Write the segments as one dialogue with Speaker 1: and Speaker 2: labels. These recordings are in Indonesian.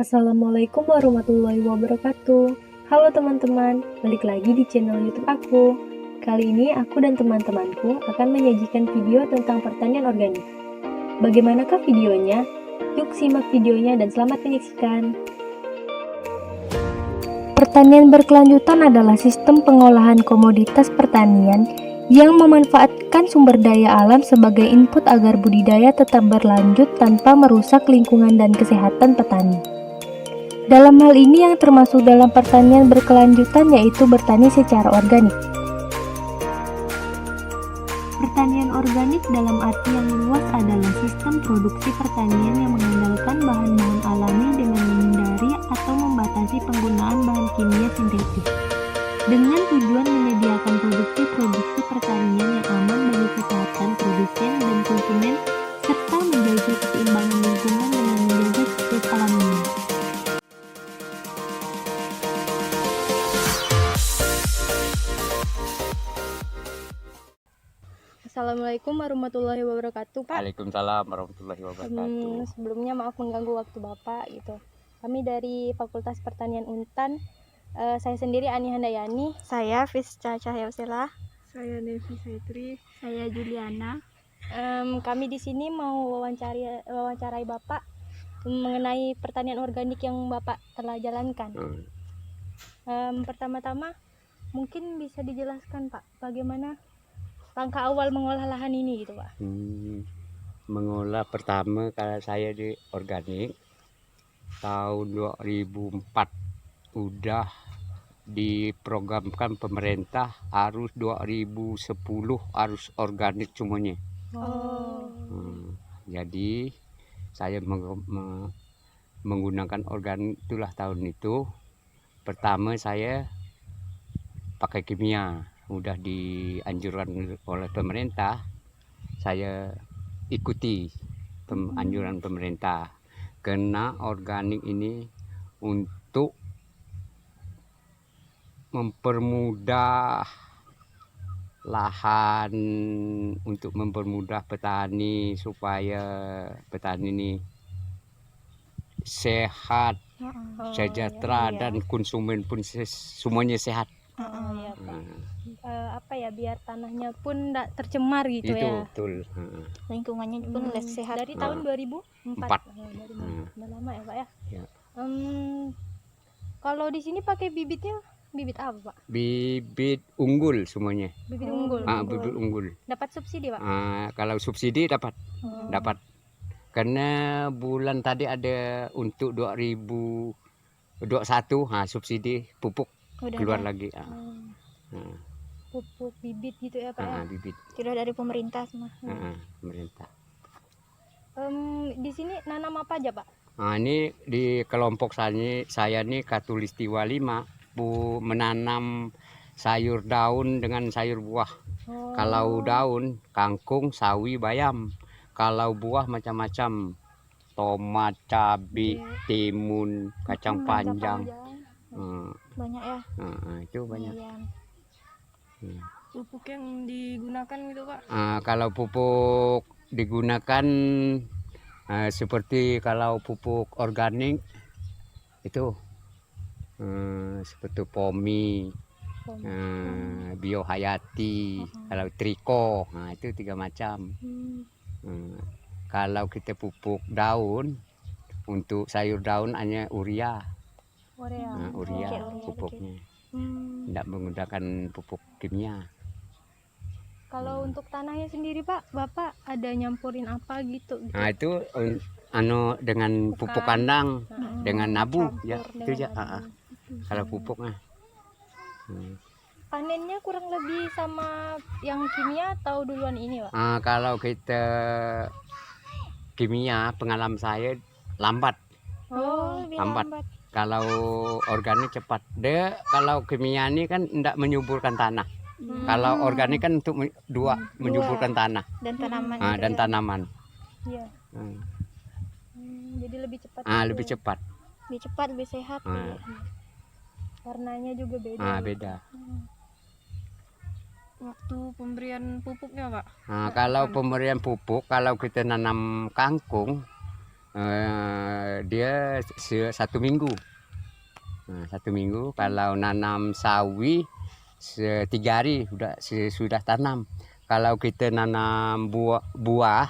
Speaker 1: Assalamualaikum warahmatullahi wabarakatuh. Halo teman-teman, balik lagi di channel YouTube aku. Kali ini aku dan teman-temanku akan menyajikan video tentang pertanian organik. Bagaimanakah videonya? Yuk simak videonya dan selamat menyaksikan. Pertanian berkelanjutan adalah sistem pengolahan komoditas pertanian yang memanfaatkan sumber daya alam sebagai input agar budidaya tetap berlanjut tanpa merusak lingkungan dan kesehatan petani. Dalam hal ini yang termasuk dalam pertanian berkelanjutan yaitu bertani secara organik. Pertanian organik dalam arti yang luas adalah sistem produksi pertanian yang mengandalkan bahan-bahan alami dengan menghindari atau membatasi penggunaan bahan kimia sintetis, dengan tujuan menyediakan produksi pertanian yang aman bagi kesehatan produsen dan konsumen, serta menjaga keseimbangan lingkungan dengan menjaga siklus alamnya. Assalamualaikum warahmatullahi wabarakatuh, Pak.
Speaker 2: Waalaikumsalam warahmatullahi wabarakatuh.
Speaker 1: Sebelumnya maaf mengganggu waktu Bapak gitu. Kami dari Fakultas Pertanian Untan. Saya sendiri Ani Handayani.
Speaker 3: Saya Fisca Cahyausila.
Speaker 4: Saya Nevi Saitri.
Speaker 3: Saya Juliana.
Speaker 1: Kami di sini mau wawancarai Bapak mengenai pertanian organik yang Bapak telah jalankan. Pertama-tama mungkin bisa dijelaskan Pak, bagaimana langkah awal mengolah lahan ini gitu Pak?
Speaker 2: Mengolah pertama kalau saya di organik tahun 2004 udah diprogramkan pemerintah harus 2010 harus organik semuanya. Jadi saya menggunakan organik itulah tahun itu. Pertama saya pakai kimia, udah dianjurkan oleh pemerintah, saya ikuti anjuran pemerintah. Karena organik ini untuk mempermudah lahan, untuk mempermudah petani supaya petani ini sehat, sejahtera, dan konsumen pun semuanya sehat.
Speaker 1: Ya, Pak. Biar tanahnya pun tidak tercemar gitu
Speaker 2: itu,
Speaker 1: ya.
Speaker 2: Betul.
Speaker 3: Lingkungannya pun sehat.
Speaker 1: Dari tahun 2004. Udah lama ya Pak ya. Kalau di sini pakai bibitnya bibit apa Pak?
Speaker 2: Bibit unggul semuanya.
Speaker 1: Bibit unggul.
Speaker 2: Bibit unggul.
Speaker 1: Dapat subsidi Pak?
Speaker 2: Kalau subsidi dapat. Karena bulan tadi ada untuk 2021 subsidi pupuk
Speaker 3: udah
Speaker 2: keluar
Speaker 3: ada
Speaker 2: lagi.
Speaker 1: Pupuk bibit gitu ya Pak ya?
Speaker 2: Bibit.
Speaker 3: Sudah dari pemerintah semua.
Speaker 2: Pemerintah.
Speaker 1: Di sini nanam apa aja Pak?
Speaker 2: Ini di kelompok saya nih Katulistiwa 5 menanam sayur daun dengan sayur buah. Kalau daun kangkung, sawi, bayam. Kalau buah macam-macam, tomat, cabai, timun, kacang panjang.
Speaker 3: Banyak ya.
Speaker 2: Itu banyak.
Speaker 4: Pupuk yang digunakan gitu Pak?
Speaker 2: Kalau pupuk digunakan seperti kalau pupuk organik itu seperti Pomi, Biohayati, kalau Triko, itu 3 macam. Kalau kita pupuk daun, untuk sayur daun hanya urea. Urea pupuknya, tidak menggunakan pupuk kimia.
Speaker 1: Kalau untuk tanahnya sendiri Pak, Bapak ada nyampurin apa gitu?
Speaker 2: Itu dengan pupuk kandang, dengan nabu ya, itu ya. Kalau pupuknya.
Speaker 1: Panennya kurang lebih sama yang kimia atau duluan ini Pak?
Speaker 2: Kalau kita kimia, pengalaman saya lambat. Lambat. Kalau organik cepat. Kalau kimia ini kan tidak menyuburkan tanah. Kalau organik kan untuk menyuburkan tanah
Speaker 3: dan tanaman.
Speaker 2: Dan tanaman.
Speaker 1: Iya. Jadi lebih cepat.
Speaker 2: Lebih cepat.
Speaker 3: Lebih cepat, lebih sehat.
Speaker 1: Warnanya juga beda.
Speaker 2: Beda.
Speaker 4: Waktu pemberian pupuknya Pak?
Speaker 2: Kalau pemberian pupuk, kalau kita nanam kangkung, Dia 1 minggu. Nah, 1 minggu. Kalau nanam sawi 3 hari sudah tanam. Kalau kita nanam buah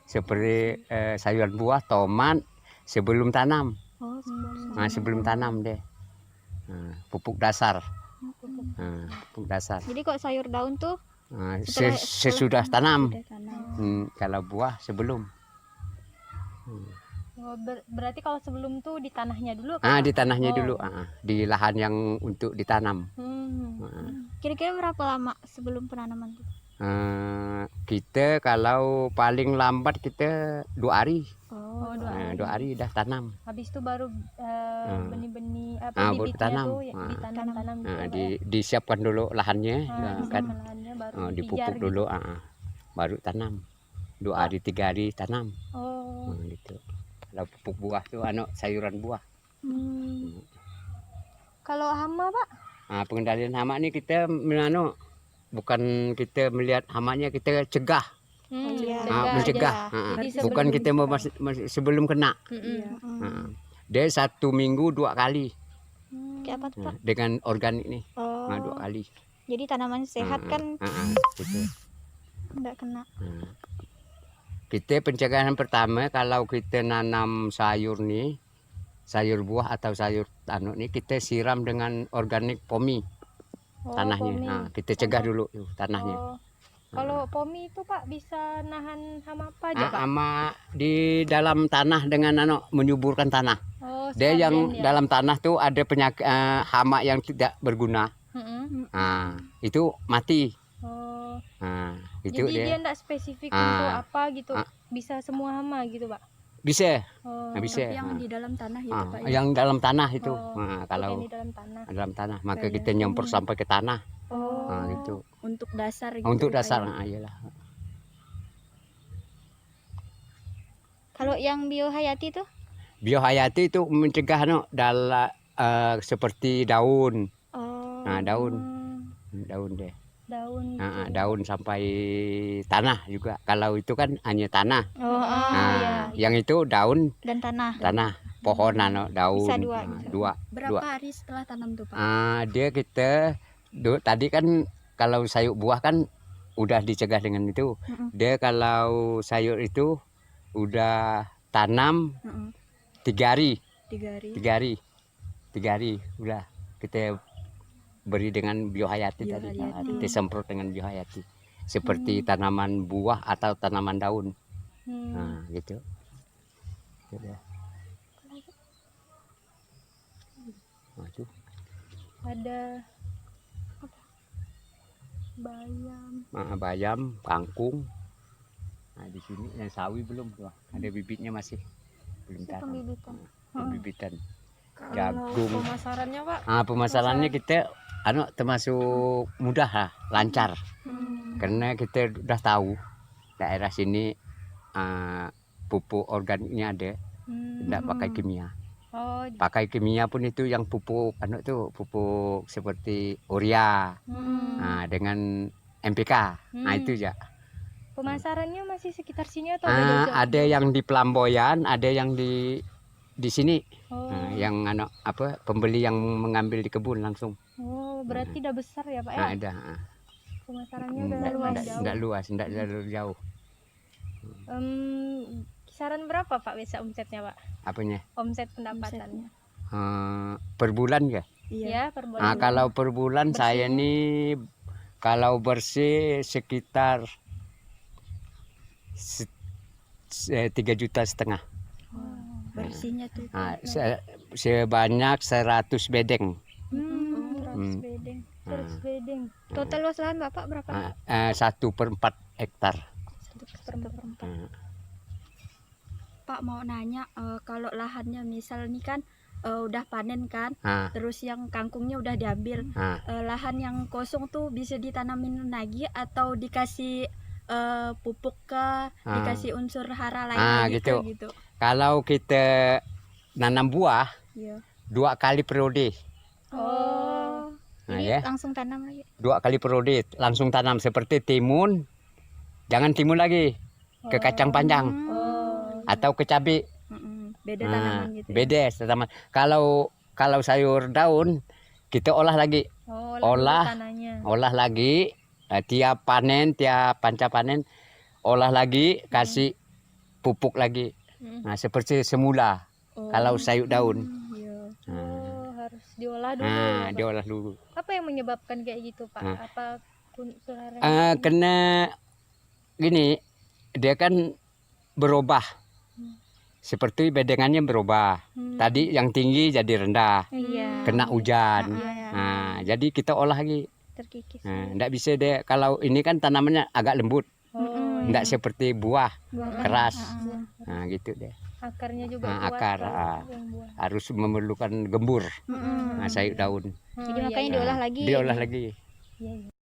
Speaker 2: seperti sayuran buah, tomat sebelum tanam. Nah, sebelum tanam deh. Nah, pupuk dasar. Nah, pupuk dasar.
Speaker 3: Jadi kok sayur daun tuh
Speaker 2: Nah,
Speaker 3: setelah
Speaker 2: sesudah tanam.
Speaker 3: udah tanam.
Speaker 2: Kalau buah sebelum.
Speaker 1: Berarti kalau sebelum tuh di tanahnya dulu kan?
Speaker 2: Di tanahnya
Speaker 1: Oh.
Speaker 2: dulu, di lahan yang untuk ditanam.
Speaker 3: Kira-kira berapa lama sebelum penanaman tuh?
Speaker 2: Kita kalau paling lambat kita 2 hari.
Speaker 1: Oh, 2
Speaker 2: Nah,
Speaker 1: hari.
Speaker 2: 2 hari udah tanam.
Speaker 1: Habis itu baru benih-benih
Speaker 2: baru
Speaker 1: bibitnya
Speaker 2: tanam.
Speaker 1: tuh ditanam-tanam gitu.
Speaker 2: Nah,
Speaker 1: Pak, ya?
Speaker 2: disiapkan dulu lahannya, kan
Speaker 1: disiapkan lahannya, baru
Speaker 2: dipupuk
Speaker 1: dipijar
Speaker 2: dulu, baru tanam. 2 hari 3 hari tanam.
Speaker 1: gitu. Oh.
Speaker 2: Gitu. Kalau pupuk buah tuh sayuran buah.
Speaker 1: Kalau hama, Pak?
Speaker 2: Pengendalian hama ini kita bukan kita melihat hamanya, kita cegah. Mencegah.
Speaker 1: Jadi
Speaker 2: Bukan kita mau sebelum kena. Dia 1 minggu 2 kali.
Speaker 3: Kayak apa tuh, Pak?
Speaker 2: Dengan organik nih.
Speaker 3: Oh.
Speaker 2: 2 kali.
Speaker 3: Jadi tanaman sehat kan
Speaker 2: Gitu.
Speaker 3: enggak kena.
Speaker 2: Kita pencegahan pertama kalau kita nanam sayur nih, sayur buah atau sayur nih, kita siram dengan organik pomi tanahnya.
Speaker 1: Pomi.
Speaker 2: Kita cegah dulu tanahnya.
Speaker 1: Oh. Kalau pomi itu, Pak, bisa nahan hama apa aja, Pak?
Speaker 2: Sama di dalam tanah dengan menyuburkan tanah.
Speaker 1: Oh,
Speaker 2: Dia yang
Speaker 1: sekalian ya?
Speaker 2: dalam tanah tuh ada penyakit hama yang tidak berguna. Itu mati.
Speaker 1: Oh.
Speaker 2: Itu
Speaker 1: Jadi dia enggak spesifik untuk apa gitu. Bisa semua hama gitu, Pak.
Speaker 2: Bisa.
Speaker 1: Oh.
Speaker 2: Bisa.
Speaker 5: Yang di dalam tanah gitu Pak.
Speaker 2: Yang dalam tanah itu.
Speaker 1: Oh.
Speaker 2: Kalau
Speaker 1: Yang di dalam tanah.
Speaker 2: dalam tanah, maka kita nyemprot sampai ke tanah.
Speaker 1: Oh.
Speaker 2: Gitu.
Speaker 5: Untuk dasar gitu.
Speaker 2: Untuk
Speaker 5: Pak,
Speaker 2: dasar,
Speaker 5: ya.
Speaker 2: iyalah.
Speaker 3: Kalau yang biohayati tuh?
Speaker 2: Biohayati itu mencegah dalam seperti daun.
Speaker 3: Oh.
Speaker 2: Daun deh.
Speaker 1: Daun.
Speaker 2: Daun sampai tanah juga. Kalau itu kan hanya tanah.
Speaker 3: Oh,
Speaker 1: iya.
Speaker 2: Yang itu daun
Speaker 3: dan tanah.
Speaker 2: pohon daun.
Speaker 3: Bisa 2 gitu.
Speaker 5: Berapa hari setelah tanam tuh Pak?
Speaker 2: Dia kita tadi kan kalau sayur buah kan udah dicegah dengan itu. Dia kalau sayur itu udah tanam 3 hari.
Speaker 5: 3 hari.
Speaker 2: Udah kita beri dengan biohayati tadi. Kita semprot dengan biohayati. Seperti tanaman buah atau tanaman daun. Gitu. Itu.
Speaker 1: Ada apa? Bayam.
Speaker 2: Bayam, kangkung. Di sini yang sawi belum tuh. Ada bibitnya masih belum tanam.
Speaker 3: Pembibitan.
Speaker 2: Pembibitan.
Speaker 4: Kalau
Speaker 2: Jagung.
Speaker 4: pemasarannya, Pak?
Speaker 2: Pemasarannya kita termasuk mudah lah, lancar. Karena kita udah tahu daerah sini pupuk organiknya ada, tidak pakai kimia.
Speaker 1: Oh,
Speaker 2: Pakai kimia pun itu yang pupuk pupuk seperti urea dengan NPK. Itu ya.
Speaker 1: pemasarannya masih sekitar sini atau
Speaker 2: Ada yang di Pelamboyan, ada yang di sini.
Speaker 1: Oh.
Speaker 2: Yang pembeli yang mengambil di kebun langsung.
Speaker 1: Oh, berarti udah besar ya, Pak ya?
Speaker 2: Ada.
Speaker 1: Pemasarannya udah luas jauh.
Speaker 2: Enggak luas, enggak terlalu jauh.
Speaker 1: Kisaran berapa, Pak, bisa omsetnya, Pak?
Speaker 2: Apanya?
Speaker 1: Omset pendapatannya.
Speaker 2: Per bulan ya?
Speaker 1: Ya, per bulan.
Speaker 2: Kalau per bulan
Speaker 1: Bersih.
Speaker 2: saya nih kalau bersih sekitar 3,5 juta.
Speaker 5: Bersihnya tuh.
Speaker 2: Sebanyak 100 bedeng.
Speaker 1: 100 bedeng. 100 bedeng.
Speaker 3: Total luas lahan Bapak berapa?
Speaker 2: 1/4 hektar.
Speaker 1: 1/4.
Speaker 5: Pak mau nanya kalau lahannya misal nih kan udah panen kan, terus yang kangkungnya udah diambil, lahan yang kosong tuh bisa ditanamin lagi atau dikasih pupuk dikasih unsur hara lain gitu.
Speaker 2: Kalau kita nanam buah,
Speaker 5: Iya.
Speaker 2: 2 kali periode.
Speaker 3: Oh. Jadi
Speaker 2: Ya.
Speaker 3: langsung tanam lagi.
Speaker 2: 2 kali periode langsung tanam seperti timun. Jangan timun lagi, ke kacang panjang
Speaker 1: Oh.
Speaker 2: atau ke cabai.
Speaker 5: beda
Speaker 2: Nah,
Speaker 5: tanaman gitu. Ya?
Speaker 2: beda tanaman. Kalau sayur daun kita olah lagi,
Speaker 4: Oh,
Speaker 2: Olah.
Speaker 4: tanahnya.
Speaker 2: olah lagi tiap panca panen, olah lagi, kasih pupuk lagi. Nah, seperti semula. Kalau sayur daun,
Speaker 5: Iya.
Speaker 4: Oh, harus diolah dulu.
Speaker 2: nah,
Speaker 4: ya, Pak?
Speaker 2: diolah dulu.
Speaker 4: Apa yang menyebabkan kayak gitu, Pak?
Speaker 2: Nah.
Speaker 4: Apa
Speaker 2: Kena gini, dia kan berubah. Seperti bedengannya berubah. Tadi yang tinggi jadi rendah,
Speaker 5: Iya.
Speaker 2: kena hujan.
Speaker 5: Iya.
Speaker 2: Nah, jadi kita olah lagi.
Speaker 5: Terkikis.
Speaker 2: Nah, enggak bisa deh. Kalau ini kan tanamannya agak lembut,
Speaker 4: Oh,
Speaker 2: enggak seperti buah keras.
Speaker 5: Ah.
Speaker 2: Nah, gitu deh.
Speaker 4: akarnya juga
Speaker 2: Nah,
Speaker 4: kuat
Speaker 2: akar,
Speaker 4: kalau yang buah.
Speaker 2: Harus memerlukan gembur. Nah, sayur daun.
Speaker 4: Oh,
Speaker 5: Jadi
Speaker 4: iya,
Speaker 5: makanya
Speaker 4: iya.
Speaker 5: diolah lagi.
Speaker 2: Diolah lagi.
Speaker 4: Iya, iya.